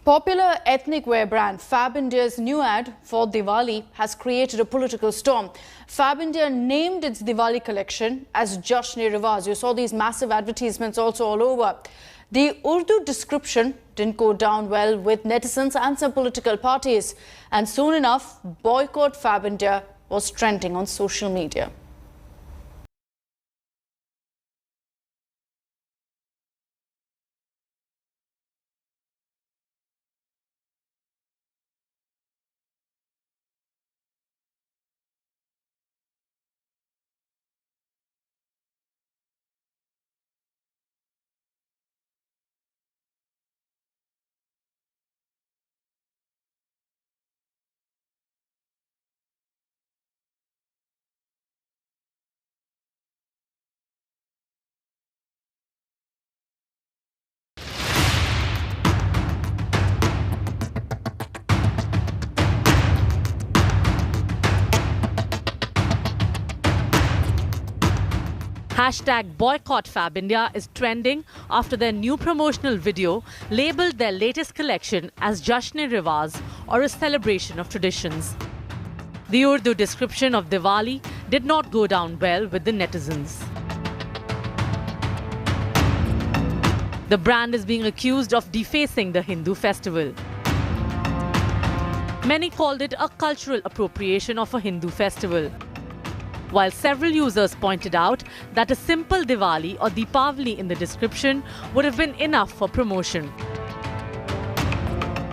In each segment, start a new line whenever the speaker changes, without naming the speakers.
Popular ethnic wear brand Fab India's new ad for Diwali has created a political storm. Fab India named its Diwali collection as Jashin-e-Riwaz. You saw these massive advertisements also all over. The Urdu description didn't go down well with netizens and some political parties. And soon enough, boycott Fab India was trending on social media.
Hashtag boycott Fab India is trending after their new promotional video labelled their latest collection as Jashin-e-Riwaz, or a celebration of traditions. The Urdu description of Diwali did not go down well with the netizens. The brand is being accused of defacing the Hindu festival. Many called it a cultural appropriation of a Hindu festival, while several users pointed out that a simple Diwali or Deepavali in the description would have been enough for promotion.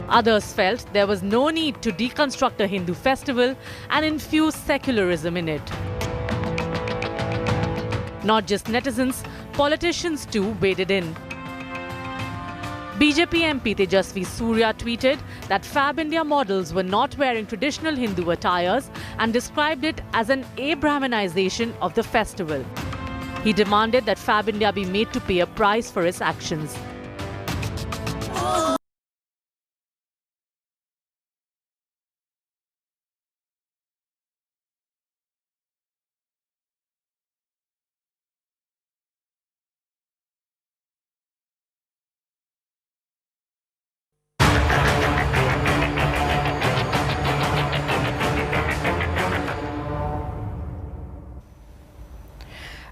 Others felt there was no need to deconstruct a Hindu festival and infuse secularism in it. Not just netizens, politicians too waded in. BJP MP Tejasvi Surya tweeted that Fab India models were not wearing traditional Hindu attires and described it as an Abrahamanization of the festival. He demanded that Fab India be made to pay a price for its actions.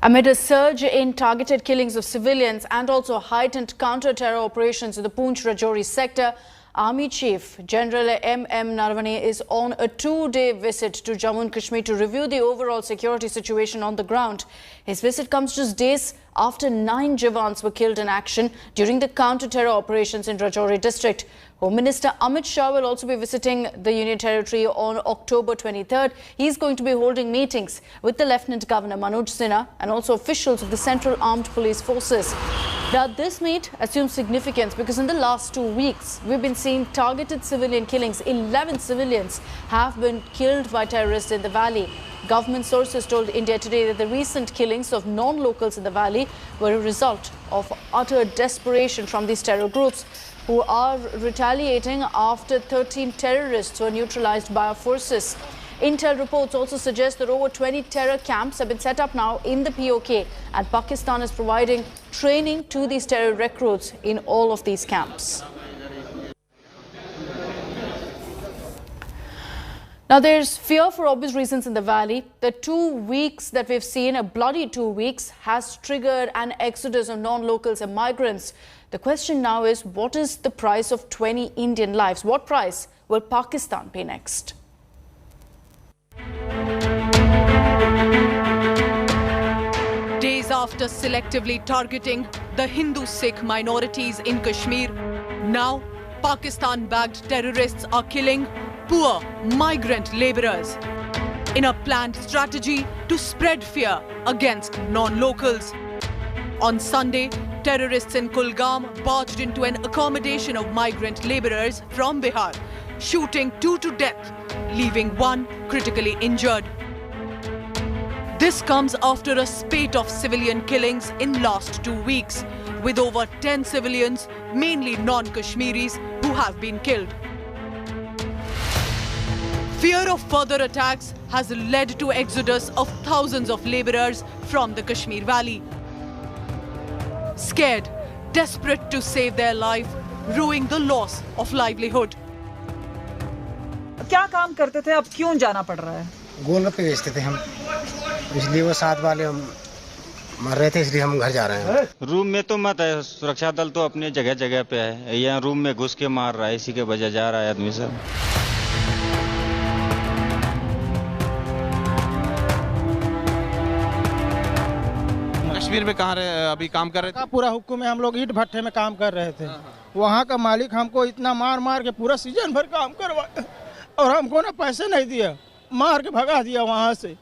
Amid a surge in targeted killings of civilians and also heightened counter-terror operations in the Poonch-Rajouri sector, Army Chief General M.M. Naravane is on a two-day visit to Jammu and Kashmir to review the overall security situation on the ground. His visit comes just days after 9 Jawans were killed in action during the counter-terror operations in Rajouri district. Home Minister Amit Shah will also be visiting the Union Territory on October 23rd. He's going to be holding meetings with the Lieutenant Governor Manoj Sinha and also officials of the Central Armed Police Forces. Now, this meet assumes significance because in the last 2 weeks, we've been seeing targeted civilian killings. 11 civilians have been killed by terrorists in the valley. Government sources told India Today that the recent killings of non-locals in the valley were a result of utter desperation from these terror groups, who are retaliating after 13 terrorists were neutralized by our forces. Intel reports also suggest that over 20 terror camps have been set up now in the POK, and Pakistan is providing training to these terror recruits in all of these camps. Now, there's fear for obvious reasons in the valley. The 2 weeks that we've seen, a bloody 2 weeks, has triggered an exodus of non-locals and migrants. The question now is, what is the price of 20 Indian lives? What price will Pakistan pay next?
Days after selectively targeting the Hindu-Sikh minorities in Kashmir, now Pakistan-backed terrorists are killing poor migrant laborers in a planned strategy to spread fear against non-locals. On Sunday, terrorists in Kulgam barged into an accommodation of migrant laborers from Bihar, shooting 2 to death, leaving 1 critically injured. This comes after a spate of civilian killings in last 2 weeks, with over 10 civilians, mainly non-Kashmiris, who have been killed. Fear of further attacks has led to exodus of thousands of laborers from the Kashmir Valley. Scared, desperate to save their life, ruining the loss of livelihood.
क्या काम करते थे, अब क्यों जाना पड़ रहा है?
गोलगप्पे बेचते थे हम, इसलिए वो साथ वाले हम मर रहे थे, इसलिए हम घर जा रहे हैं।
रूम में तो मत है, सुरक्षा दल तो अपने जगह जगह पे है, यहाँ रूम में घुस के मार रहा है, इसी के वजह जा रहा है आदमी सब।
कश्मीर में कहाँ अभी काम कर रहे थे?
पूरा हुक्म में हम लोग ईंट भट्टे में काम कर रहे थे। वहाँ का मालिक हमको इतना मार मार के पूरा सीजन भर काम करवाया और हमको ना पैसे नहीं दिया, मार के भगा दिया वहाँ से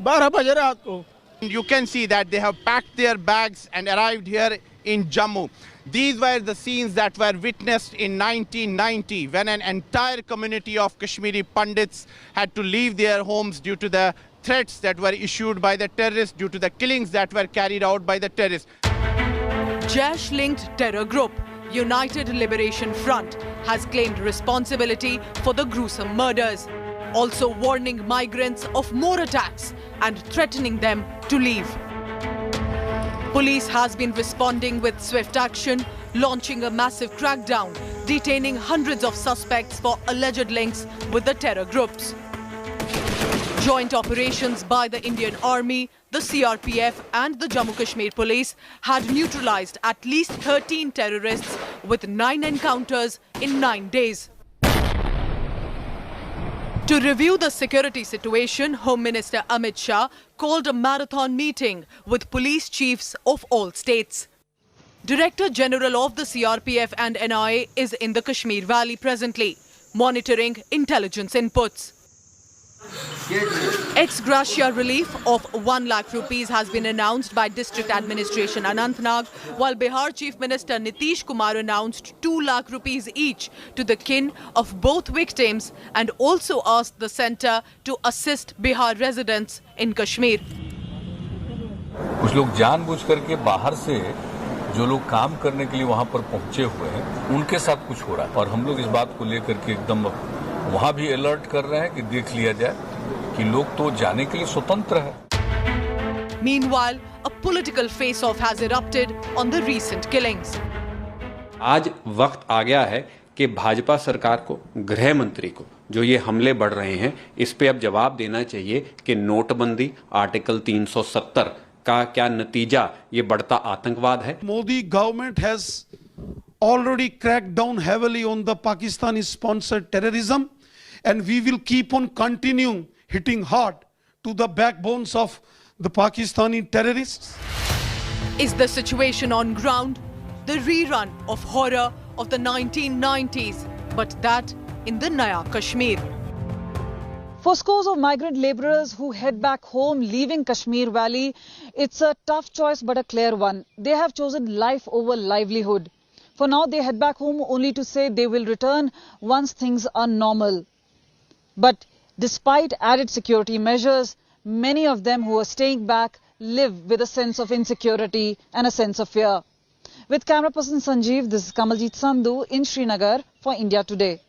12 बजे रात को।
You can see that they have packed their bags and arrived here in Jammu. These were the scenes that were witnessed in 1990 when an entire community of Kashmiri Pandits had to leave their homes due to the threats that were issued by the terrorists, due to the killings that were carried out by the terrorists.
Jaish-linked terror group United Liberation Front has claimed responsibility for the gruesome murders, also warning migrants of more attacks and threatening them to leave. Police has been responding with swift action, launching a massive crackdown, detaining hundreds of suspects for alleged links with the terror groups. Joint operations by the Indian Army, the CRPF and the Jammu Kashmir Police had neutralized at least 13 terrorists with 9 encounters in 9 days. To review the security situation, Home Minister Amit Shah called a marathon meeting with police chiefs of all states. Director General of the CRPF and NIA is in the Kashmir Valley presently, monitoring intelligence inputs. Ex gratia relief of 1 lakh rupees has been announced by District Administration Anantnag, while Bihar Chief Minister Nitish Kumar announced 2 lakh rupees each to the kin of both victims and also asked the centre to assist Bihar residents in Kashmir.
कुछ लोग जानबूझ करके बाहर से जो लोग काम करने के लिए वहां पर पहुंचे हुए हैं, उनके साथ कुछ हो रहा है और हम लोग इस बात को लेकर के एकदम वहां भी अलर्ट कर रहे हैं कि देख लिया जाए कि लोग तो जाने के लिए स्वतंत्र है।
Meanwhile, a political face-off has erupted on the recent killings.
आज वक्त आ गया है कि भाजपा सरकार को, गृह मंत्री को, जो ये हमले बढ़ रहे हैं, इस पे अब जवाब देना चाहिए कि नोटबंदी, आर्टिकल 370 का क्या नतीजा ये बढ़ता आतंकवाद है।
Modi government has already cracked down heavily on the Pakistani sponsored terrorism, and we will keep on continuing hitting hard to the backbones of the Pakistani terrorists.
Is the situation on ground the rerun of horror of the 1990s, but that in the Naya Kashmir?
For scores of migrant labourers who head back home leaving Kashmir Valley, it's a tough choice but a clear one. They have chosen life over livelihood. For now, they head back home only to say they will return once things are normal. But despite added security measures, many of them who are staying back live with a sense of insecurity and a sense of fear. With camera person Sanjeev, this is Kamaljeet Sandhu in Srinagar for India Today.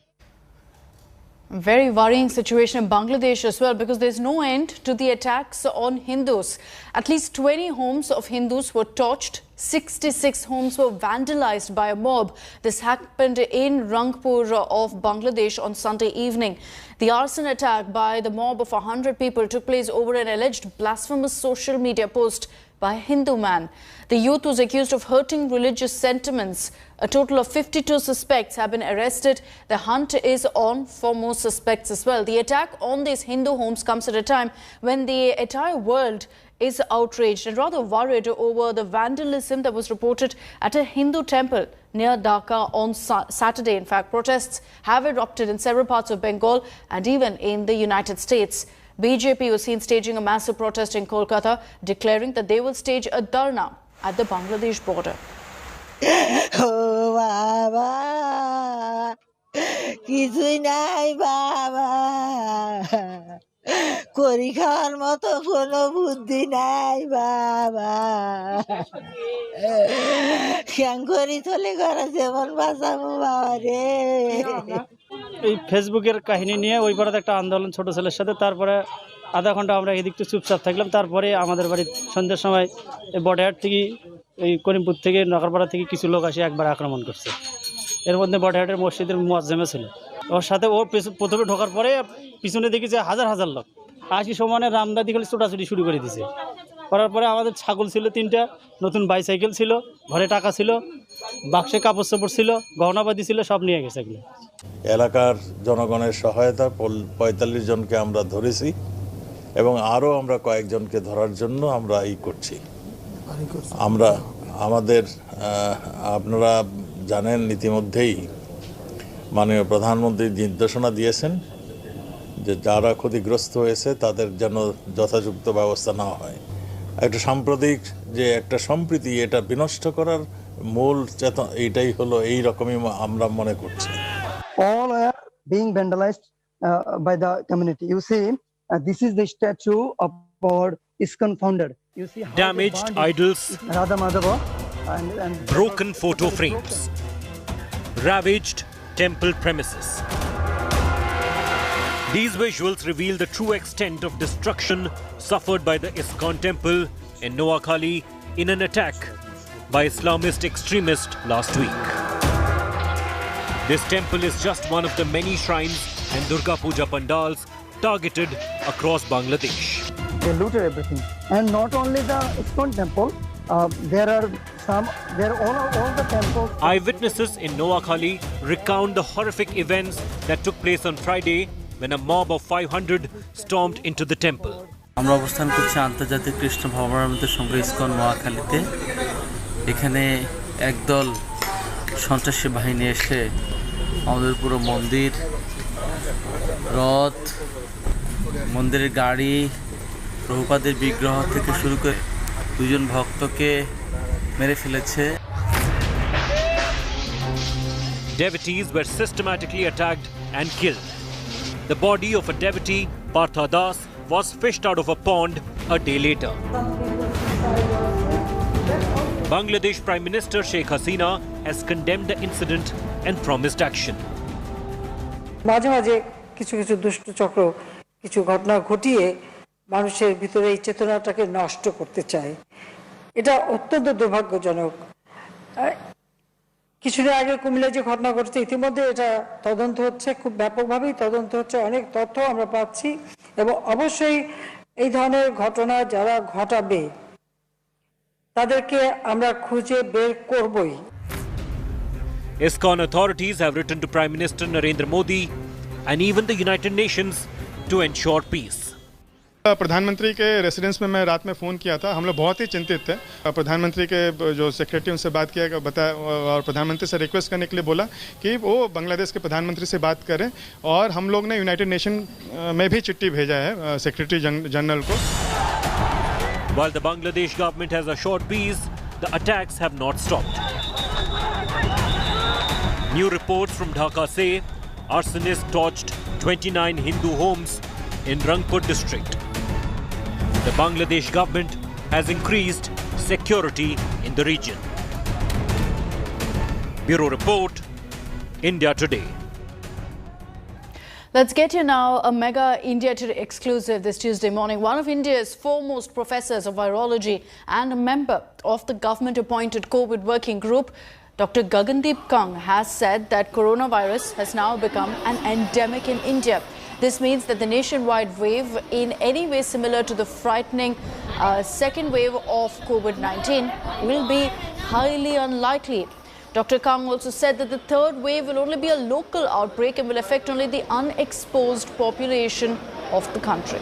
Very worrying situation in Bangladesh as well, because there's no end to the attacks on Hindus. At least 20 homes of Hindus were torched. 66 homes were vandalized by a mob. This happened in Rangpur of Bangladesh on Sunday evening. The arson attack by the mob of 100 people took place over an alleged blasphemous social media post by a Hindu man. The youth was accused of hurting religious sentiments. A total of 52 suspects have been arrested. The hunt is on for more suspects as well. The attack on these Hindu homes comes at a time when the entire world is outraged and rather worried over the vandalism that was reported at a Hindu temple near Dhaka on Saturday. In fact, protests have erupted in several parts of Bengal and even in the United States. BJP was seen staging a massive protest in Kolkata, declaring that they will stage a dharna at the Bangladesh border.
Oh, Baba, কিছুই নাই বাবা, করি খাওয়ার মতো কোনো বুদ্ধি নাই বাবা, কেন করি চলে ঘরে যেমন বাঁচাবো বাবা রে।
এই ফেসবুকের কাহিনী নিয়ে ওই পাড়াতে একটা আন্দোলন ছোট ছেলের সাথে, তারপরে আধা ঘন্টা আমরা এদিক থেকে চুপচাপ থাকলাম, তারপরে আমাদের বাড়ি সন্ধ্যার সময় বড়হাট থেকে
এই করিমপুর থেকে নগরপাড়া থেকে কিছু লোক এসে একবার আক্রমণ করছে। এর মধ্যে বড়হাটের মসজিদের মুয়াজ্জেমে ছিল। ওর সাথে ও প্রথমে ঢোকার পরে পিছনে দেখি যে হাজার হাজার লোক আসি সমানে রামদাদি খালি ছোটাছুটি শুরু করে দিছে। করার পরে আমাদের ছাগল ছিল 3টা, নতুন বাইসাইকেল ছিল, ঘরে টাকা ছিল, বাক্সে কাপড় চোপড় ছিল, গহনাপাতি ছিল, সব নিয়ে গেছে এগুলো।
এলাকার জনগণের সহায়তা 45 জনকে আমরা ধরেছি এবং আরও আমরা কয়েকজনকে ধরার জন্য আমরা করছি। আমরা আমাদের আপনারা জানেন ইতিমধ্যেই মাননীয় প্রধানমন্ত্রী নির্দেশনা দিয়েছেন যে যারা ক্ষতিগ্রস্ত হয়েছে তাদের যেন যথাযথ ব্যবস্থা নেওয়া হয়। একটা সাম্প্রতিক যে একটা সম্প্রীতি এটা বিনষ্ট করার মূল চেতনা এটাই হলো, এই রকমই আমরা মনে করছি।
All are being vandalized by the community. You see, this is the statue of our ISKCON founder. You see
damaged idols,
Radha Madhava, and
broken photo frames, ravaged temple premises. These visuals reveal the true extent of destruction suffered by the ISKCON temple in Noakhali in an attack by Islamist extremists last week. This temple is just one of the many shrines and Durga Puja pandals targeted across Bangladesh.
They looted everything, and not only the ISKCON temple. There are all the temples.
Eyewitnesses in Noakhali recount the horrific events that took place on Friday when a mob of 500 stormed into the temple.
আমরা অবস্থান করছি আন্তর্জাতিক কৃষ্ণ ভাবনামৃত সংঘ ISKCON নোয়াখালীতে। এখানে একদল সন্ত্রাসী বাহিনী এসে আমাদের পুরো মন্দির, রথ, মন্দিরের গাড়ি, প্রভুপাদের বিগ্রহ থেকে শুরু করে 2 জন ভক্তকে মেরে ফেলেছে।
Devotees were systematically attacked and killed. The body of a devotee, Partha Das, was fished out of a pond a day later. Bangladesh Prime Minister Sheikh Hasina has condemned the incident and promised action.
মাঝে মাঝে কিছু কিছু দুষ্ট চক্র কিছু ঘটনা ঘটিয়ে মানুষের ভিতরে এই চেতনাটাকে নষ্ট করতে চায়। এটা অত্যন্ত দুর্ভাগ্যজনক। কিছুদিন আগে কুমিল্লা যে ঘটনা ঘটেছে, ইতিমধ্যে এটা তদন্ত হচ্ছে, খুব ব্যাপকভাবেই তদন্ত হচ্ছে, অনেক তথ্য আমরা পাচ্ছি এবং অবশ্যই এই ধরনের ঘটনা যারা ঘটাবে তাদেরকে আমরা খুঁজে বের করবই।
ISKCON authorities have written to Prime Minister Narendra Modi and even the United Nations to ensure peace.
प्रधानमंत्री के रेसिडेंस में मैं रात में फ़ोन किया था। हम लोग बहुत ही चिंतित थे। प्रधानमंत्री के जो सेक्रेटरी उनसे बात किया, बताया और प्रधानमंत्री से रिक्वेस्ट करने के लिए बोला कि वो बांग्लादेश के प्रधानमंत्री से बात करें और हम लोग ने यूनाइटेड नेशन में भी चिट्ठी भेजा है सेक्रेटरी जनरल को।
While the Bangladesh government has assured peace, the attacks have not stopped. New reports from Dhaka say arsonists torched 29 Hindu homes in Rangpur district. The Bangladesh government has increased security in the region. Bureau Report, India Today.
Let's get you now a mega India Today exclusive this Tuesday morning. One of India's foremost professors of virology and a member of the government-appointed COVID working group, Dr. Gagandeep Kang, has said that coronavirus has now become an endemic in India. This means that the nationwide wave, in any way similar to the frightening second wave of COVID-19, will be highly unlikely. Dr. Kang also said that the third wave will only be a local outbreak and will affect only the unexposed population of the country.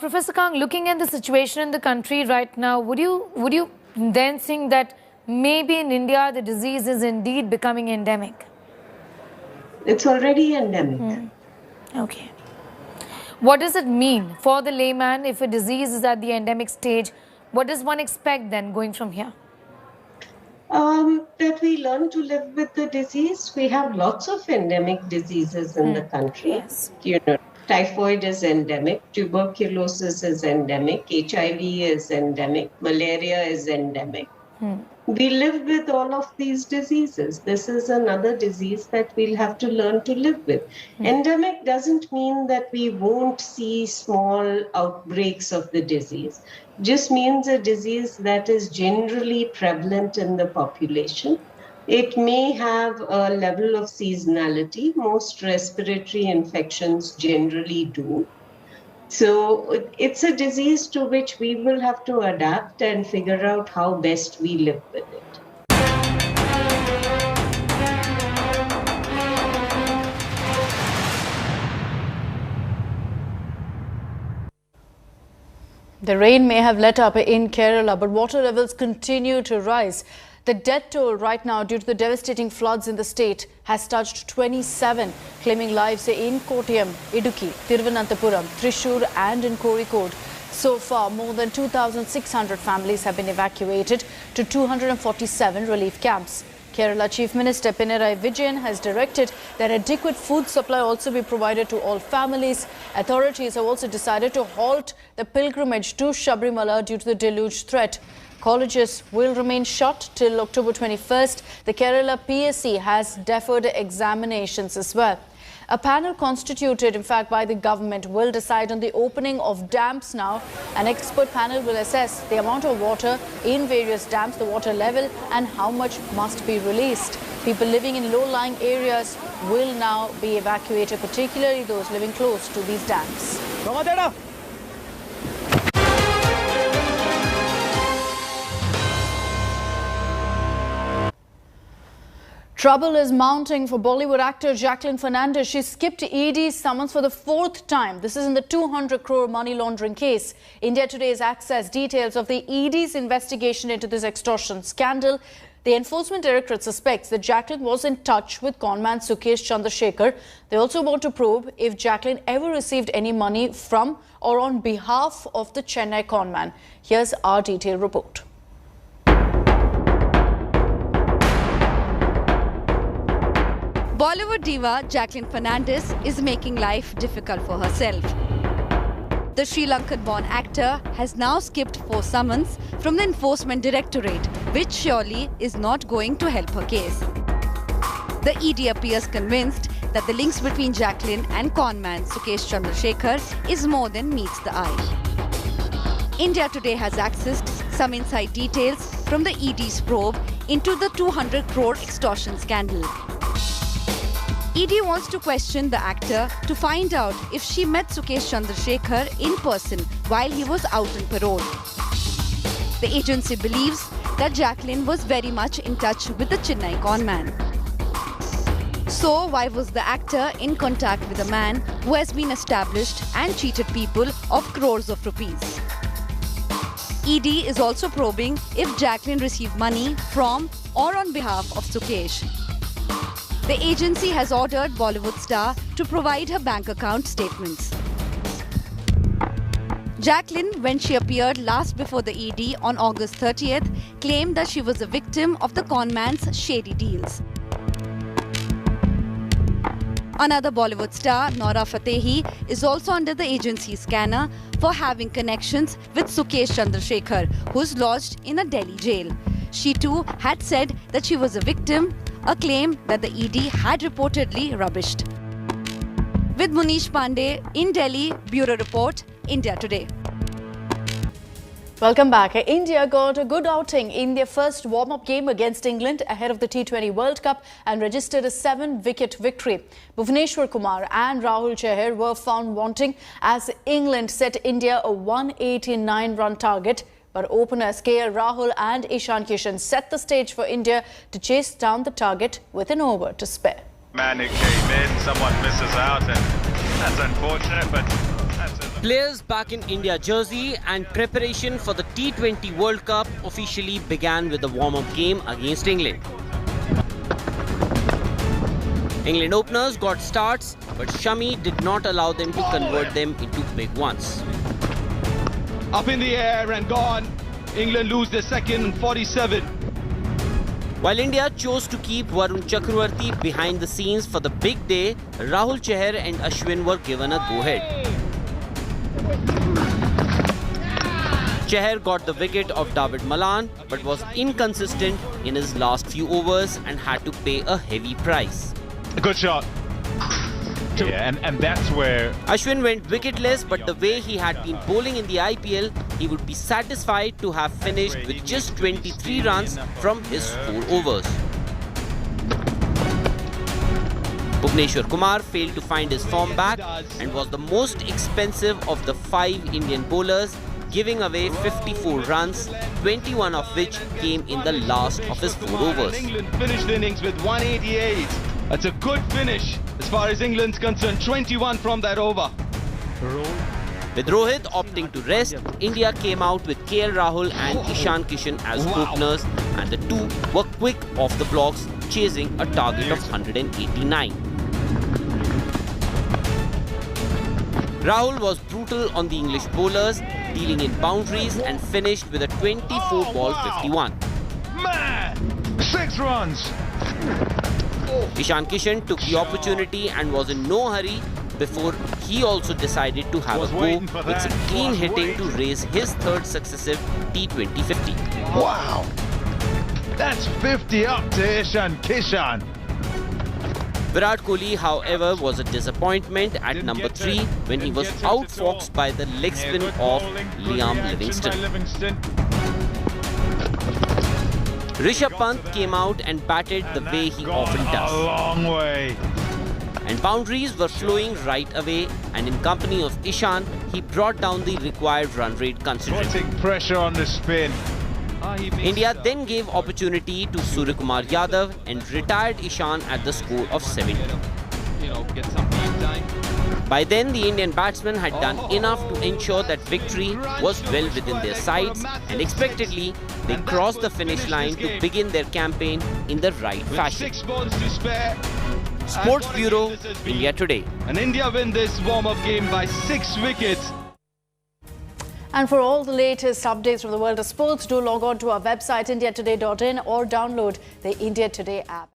Professor Kang, looking at the situation in the country right now, would you then think that maybe in India the disease is indeed becoming endemic?
It's already endemic.
Okay. What does it mean for the layman if a disease is at the endemic stage? What does one expect then going from here?
That we learn to live with the disease. We have lots of endemic diseases in the country.
Yes.
You know, typhoid is endemic, tuberculosis is endemic, HIV is endemic, malaria is endemic. we live with all of these diseases. This is another disease that we'll have to learn to live with. Endemic doesn't mean that we won't see small outbreaks of the disease. Just means a disease that is generally prevalent in the population. It may have a level of seasonality. Most respiratory infections generally do. So it's a disease to which we will have to adapt and figure out how best we live with it.
The rain may have let up in Kerala, but water levels continue to rise. The death toll right now due to the devastating floods in the state has touched 27, claiming lives in Kottayam, Idukki, Thiruvananthapuram, Thrissur and in Kozhikode. So far, more than 2,600 families have been evacuated to 247 relief camps. Kerala Chief Minister Pinarayi Vijayan has directed that adequate food supply also be provided to all families. Authorities have also decided to halt the pilgrimage to Sabrimala due to the deluge threat. Colleges will remain shut till October 21st. The Kerala PSC has deferred examinations as well. A panel constituted, in fact, by the government will decide on the opening of dams now. An expert panel will assess the amount of water in various dams, the water level and how much must be released. People living in low-lying areas will now be evacuated, particularly those living close to these dams. Trouble is mounting for Bollywood actor Jacqueline Fernandez. She skipped ED's summons for the fourth time. This is in the 200 crore money laundering case. India Today has accessed details of the ED's investigation into this extortion scandal. The Enforcement Directorate suspects that Jacqueline was in touch with conman Sukesh Chandrasekhar. They also want to probe if Jacqueline ever received any money from or on behalf of the Chennai conman. Here's our detailed report.
Bollywood diva Jacqueline Fernandez is making life difficult for herself. The Sri Lankan-born actor has now skipped 4 summons from the Enforcement Directorate, which surely is not going to help her case. The ED appears convinced that the links between Jacqueline and conman Sukesh Chandrasekhar is more than meets the eye. India Today has accessed some inside details from the ED's probe into the 200 crore extortion scandal. ED wants to question the actor to find out if she met Sukesh Chandrasekhar in person while he was out on parole. The agency believes that Jacqueline was very much in touch with the Chennai conman. So why was the actor in contact with a man who has been established and cheated people of crores of rupees? ED is also probing if Jacqueline received money from or on behalf of Sukesh. The agency has ordered Bollywood star to provide her bank account statements. Jacqueline, when she appeared last before the ED on August 30th, claimed that she was a victim of the conman's shady deals. Another Bollywood star, Nora Fatehi, is also under the agency's scanner for having connections with Sukesh Chandrasekhar, who is lodged in a Delhi jail. She too had said that she was a victim, a claim that the ED had reportedly rubbished. With Munish Pandey in Delhi, Bureau Report, India Today.
Welcome back. India got a good outing in their first warm-up game against England ahead of the T20 World Cup and registered a 7-wicket victory. Bhuvneshwar Kumar and Rahul Chahar were found wanting as England set India a 189-run target. But openers KL Rahul and Ishan Kishan set the stage for India to chase down the target with an over to spare.
Man who came in, someone misses out, and that's unfortunate, but
players back in India jersey and preparation for the T20 World Cup officially began with the warm-up game against England. England openers got starts, but Shami did not allow them to convert them into big ones.
Up in the air and gone. England lose their second and 47.
While India chose to keep Varun Chakravarti behind the scenes for the big day, Rahul Chahar and Ashwin were given a go-ahead. Chahar got the wicket of David Malan but was inconsistent in his last few overs and had to pay a heavy price.
A good shot. Yeah, and that's where
Ashwin went wicketless, but the way he had been bowling in the IPL, he would be satisfied to have finished with just 23 runs from his 4 overs. Bhuvneshwar Kumar failed to find his form back and was the most expensive of the 5 Indian bowlers, giving away 54 runs, 21 of which came in the last of his 4 overs.
England finished the innings with 188. That's a good finish as far as England's concerned. 21 from that over.
With Rohit opting to rest, India came out with KL Rahul and Ishan Kishan as openers, and the two were quick off the blocks, chasing a target of 189. Rahul was brutal on the English bowlers, dealing in boundaries and finished with a 24-ball 51.
Man! 6 runs!
Ishan Kishan took the opportunity and was in no hurry before he also decided to have a go with some clean hitting to raise his 3rd successive T20 50.
Wow! That's 50 up to Ishan Kishan.
Virat Kohli, however, was a disappointment at number 3 when he was outfoxed by the leg spin of Liam Livingstone. Rishabh Pant came out and batted the way he often does.
A long way.
And boundaries were flowing right away, and in company of Ishan, he brought down the required run rate considerably.
Putting pressure on the spin.
India then gave opportunity to Suryakumar Yadav and retired Ishan at the score of 70. By then, the Indian batsmen had done enough to ensure that victory was well within their sights, and expectedly, they crossed the finish line to begin their campaign in the right fashion.
6 balls to spare.
Sports Bureau, India Today.
And India win this warm-up game by 6 wickets.
And for all the latest updates from the world of sports, do log on to our website indiatoday.in or download the India Today app.